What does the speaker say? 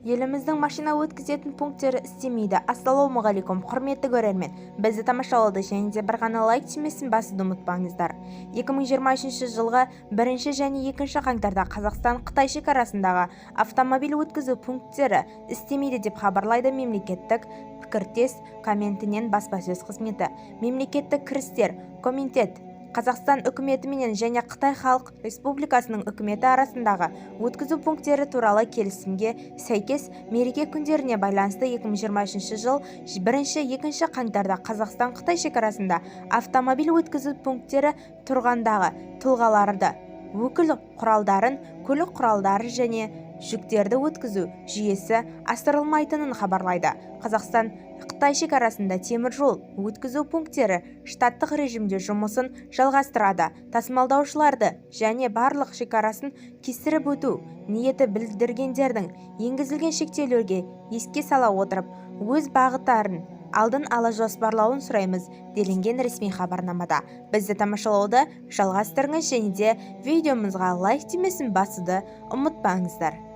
Еліміздің машина өткізетін пункттері істемейді. Ассалаумағалейкум, құрметті көрермен. Бізді тамашалауды және де бір ғана лайк тимесін басуды ұмытпаңыздар. 2023 жылғы 1 және 2 қаңтарда Қазақстан-Қытай шекарасындағы автомобиль өткізу пункттері істемейді деп хабарлайды мемлекеттік пікіртес комитетінен баспасөз қызметі. Мемлекеттік кірістер комитет Қазақстан үкіметімен және Қытай Халық Республикасының үкіметі арасындағы өткізу пункттері туралы келісімге сәйкес мереке күндеріне байланысты 2023 жыл 1-2 қаңтарда Қазақстан-Қытай шекарасында автомобиль өткізу пункттері тұрғандағы тұлғаларды, өкіл құралдарын, көлік құралдары және жүктерді өткізу жүйесі асырылмайтынын хабарлайды. Қазақстан-Қытай шекарасында темір жол өткізу пункттері штаттық режимде жұмысын жалғастырады. Тасымалдаушыларды және барлық шекарасын кесіріп өту ниеті білдіргендердің енгізілген шектеулерге еске сала отырып, өз бағыттарын алдын ала жоспарлауын сұраймыз делінген ресми хабарламада. Бізді тамашалауды жалғастырыңыз және де видеомызға лайк тимесін басуды ұмытпаңыздар.